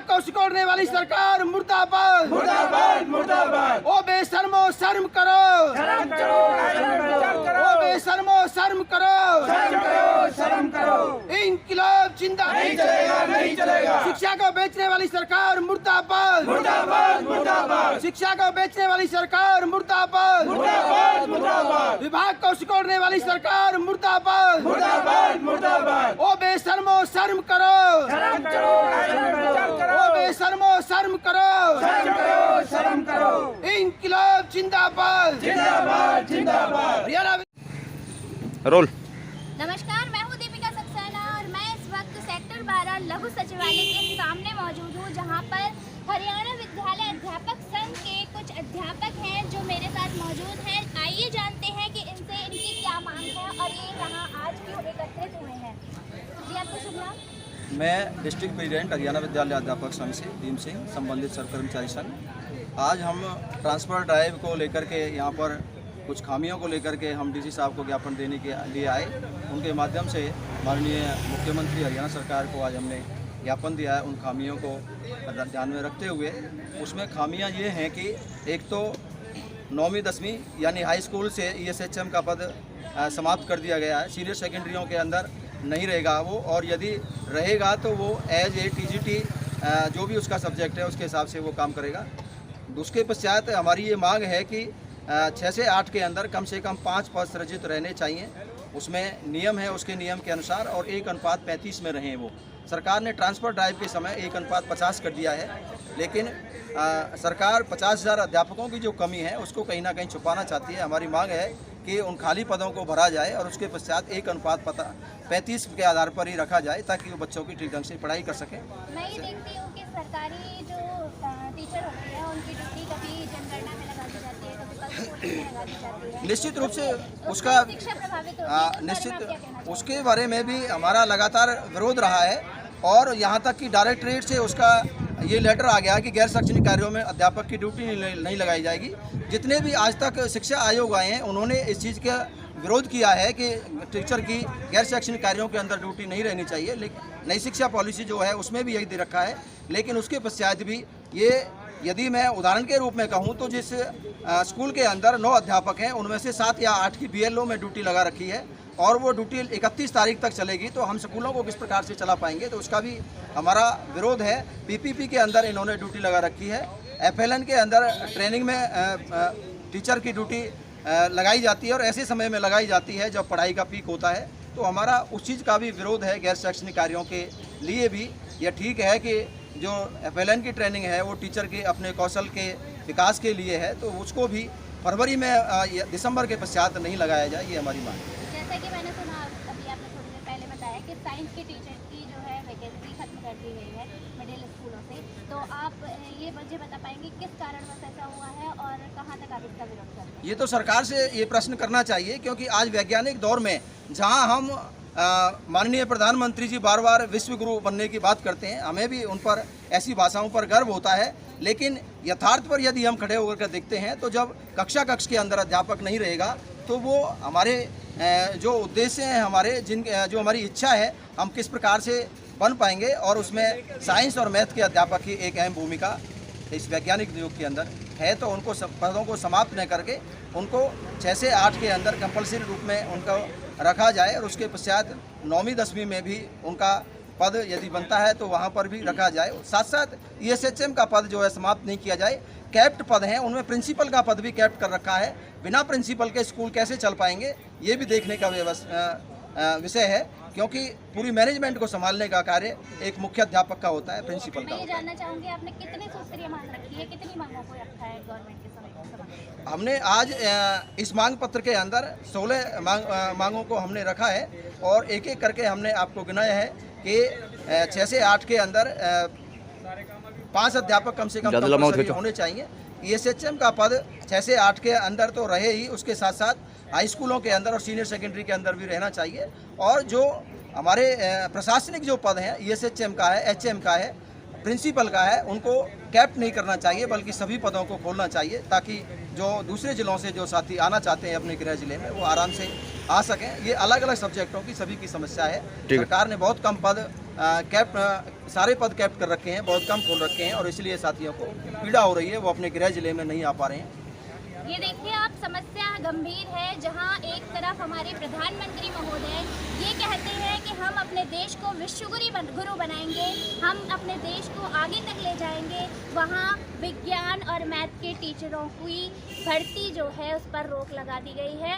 को सिकोड़ने वाली सरकार मुर्दाबाद मुर्दाबाद मुर्दाबाद। ओ बेशर्मो शर्म करो, शर्म करो, शर्म करो, ओ बेशर्मो शर्म करो, शर्म करो, शर्म करो। इंकलाब जिंदाबाद। नहीं चलेगा, नहीं चलेगा। शिक्षा को बेचने वाली सरकार मुर्दाबाद मुर्दाबाद मुर्दाबाद। शिक्षा को बेचने वाली सरकार मुर्दाबाद मुर्दाबाद मुर्दाबाद। विभाग को सिकोड़ने वाली सरकार मुर्दाबाद मुर्दाबाद मुर्दाबाद। ओ बेशर्मो शर्म करो, शर्म करो, शर्म करो, ओ बेशर्मो शर्म करो, शर्म करो, शर्म करो। इंकलाब जिंदाबाद जिंदाबाद जिंदाबाद। हरियाणा। रोल। नमस्कार, मैं हूँ दीपिका सक्सेना और मैं इस वक्त सेक्टर 12 लघु सचिवालय के सामने मौजूद हूँ, जहाँ पर हरियाणा विद्यालय अध्यापक संघ के कुछ अध्यापक हैं जो मेरे साथ मौजूद हैं। आइए जानते हैं कि इनसे इनकी क्या मांग है और ये यहाँ आज क्यों एकत्रित हुए हैं। जी, आपका शुभ नाम? मैं डिस्ट्रिक्ट प्रेसिडेंट हरियाणा विद्यालय अध्यापक संघ से भीम सिंह, संबंधित सरकर्मचारी संघ। आज हम ट्रांसफ़र ड्राइव को लेकर के यहाँ पर कुछ खामियों को लेकर के हम डीसी साहब को ज्ञापन देने के लिए आए। उनके माध्यम से माननीय मुख्यमंत्री हरियाणा सरकार को आज हमने ज्ञापन दिया है। उन खामियों को ध्यान में रखते हुए उसमें खामियां ये हैं कि एक तो 9वीं 10वीं यानी हाई स्कूल से ESHM का पद समाप्त कर दिया गया है। सीनियर सेकेंडरियों के अंदर नहीं रहेगा वो, और यदि रहेगा तो वो एज ए TGT जो भी उसका सब्जेक्ट है उसके हिसाब से वो काम करेगा। उसके पश्चात हमारी ये मांग है कि 6 से 8 के अंदर कम से कम 5 पद सृजित रहने चाहिए। उसमें नियम है, उसके नियम के अनुसार, और 1:35 में रहें वो। सरकार ने ट्रांसफ़र ड्राइव के समय 1:50 कर दिया है, लेकिन सरकार 50,000 अध्यापकों की जो कमी है उसको कहीं ना कहीं छुपाना चाहती है। हमारी मांग है कि उन खाली पदों को भरा जाए और उसके पश्चात 1:35 के आधार पर ही रखा जाए, ताकि वो बच्चों की ठीक ढंग से पढ़ाई कर सकें। मैं ये देखती हूँ कि सरकारी जो टीचर होते हैं उनकी ड्यूटी कभी जनगणना में लगा दी जाती है, कभी पल्स पोलिंग में लगा दी जाती है। निश्चित रूप से उसका शिक्षा प्रभावित होती है। निश्चित उसके बारे में भी हमारा लगातार विरोध रहा है, और यहाँ तक कि डायरेक्टरेट से उसका ये लेटर आ गया कि गैर शैक्षणिक कार्यों में अध्यापक की ड्यूटी नहीं लगाई जाएगी। जितने भी आज तक शिक्षा आयोग आए हैं उन्होंने इस चीज़ का विरोध किया है कि टीचर की गैर शैक्षणिक कार्यों के अंदर ड्यूटी नहीं रहनी चाहिए। लेकिन नई शिक्षा पॉलिसी जो है उसमें भी यही दे रखा है। लेकिन उसके पश्चात भी ये, यदि मैं उदाहरण के रूप में कहूँ तो जिस स्कूल के अंदर 9 अध्यापक हैं उनमें से 7 या 8 की BLO में ड्यूटी लगा रखी है, और वो ड्यूटी 31 तारीख तक चलेगी, तो हम स्कूलों को किस प्रकार से चला पाएंगे। तो उसका भी हमारा विरोध है। PPP के अंदर इन्होंने ड्यूटी लगा रखी है। FLN के अंदर ट्रेनिंग में टीचर की ड्यूटी लगाई जाती है, और ऐसे समय में लगाई जाती है जब पढ़ाई का पीक होता है। तो हमारा उस चीज़ का भी विरोध है। गैर शैक्षणिक कार्यों के लिए भी यह ठीक है कि जो FLN की ट्रेनिंग है वो टीचर के अपने कौशल के विकास के लिए है, तो उसको भी फरवरी में दिसंबर के पश्चात नहीं लगाया जाए, ये हमारी मांग है। जैसा कि मैंने सुना, अभी आपने थोड़ी देर पहले बताया कि साइंस के टीचर की जो है वैकेंसी खत्म कर दी गई है मिडिल स्कूलों से, तो आप ये मुझे बता पाएंगे किस कारणवश ऐसा हुआ है और कहाँ तक आप इसका विरोध करते हैं? ये तो सरकार से ये प्रश्न करना चाहिए, क्योंकि आज वैज्ञानिक दौर में जहां हम माननीय प्रधानमंत्री जी बार बार विश्व गुरु बनने की बात करते हैं, हमें भी उन पर ऐसी भाषाओं पर गर्व होता है। लेकिन यथार्थ पर यदि हम खड़े होकर देखते हैं तो जब कक्ष के अंदर अध्यापक नहीं रहेगा तो वो हमारे जो उद्देश्य हैं, हमारे जो हमारी इच्छा है, हम किस प्रकार से बन पाएंगे। और उसमें साइंस और मैथ के अध्यापक की एक अहम भूमिका इस वैज्ञानिक युग के अंदर है। तो उनको पदों को समाप्त न करके उनको 6 से 8 के अंदर कंपल्सरी रूप में उनको रखा जाए, और उसके पश्चात 9वीं 10वीं में भी उनका पद यदि बनता है तो वहाँ पर भी रखा जाए। साथ साथ ESHM का पद जो है समाप्त नहीं किया जाए। कैप्ट पद हैं, उनमें प्रिंसिपल का पद भी कैप्ट कर रखा है। बिना प्रिंसिपल के स्कूल कैसे चल पाएंगे, ये भी देखने का विषय है, क्योंकि पूरी मैनेजमेंट को संभालने का कार्य एक मुख्य अध्यापक का होता है, प्रिंसिपल का। मैं ये जानना चाहूँगी, आपने कितनी सूत्रीय मांग रखी है, कितनी मांगों को रखा है गवर्नमेंट के समय? हमने आज इस मांग पत्र के अंदर 16 मांगों को हमने रखा है, और एक एक करके हमने आपको गिनाया है कि 6 से 8 के अंदर 5 अध्यापक कम से कम होने चाहिए। ESHM का पद 6 से 8 के अंदर तो रहे ही, उसके साथ साथ हाई स्कूलों के अंदर और सीनियर सेकेंडरी के अंदर भी रहना चाहिए। और जो हमारे प्रशासनिक जो पद हैं, ESHM का है, HM का है, प्रिंसिपल का है, उनको कैप्ट नहीं करना चाहिए, बल्कि सभी पदों को खोलना चाहिए, ताकि जो दूसरे ज़िलों से जो साथी आना चाहते हैं अपने गृह ज़िले में वो आराम से आ सकें। ये अलग अलग सब्जेक्टों की सभी की समस्या है। ठीक है। सरकार ने बहुत कम पद सारे पद कैप्ट कर रखे हैं, बहुत कम खोल रखे हैं और इसलिए साथियों को पीड़ा हो रही है, वो अपने गृह जिले में नहीं आ पा रहे हैं। ये देखिए आप, समस्या गंभीर है, जहां एक तरफ हमारे प्रधानमंत्री महोदय ये कहते हैं कि हम अपने देश को विश्व गुरु बनाएंगे, हम अपने देश को आगे तक ले जाएंगे, वहां विज्ञान और मैथ के टीचरों की भर्ती जो है उस पर रोक लगा दी गई है।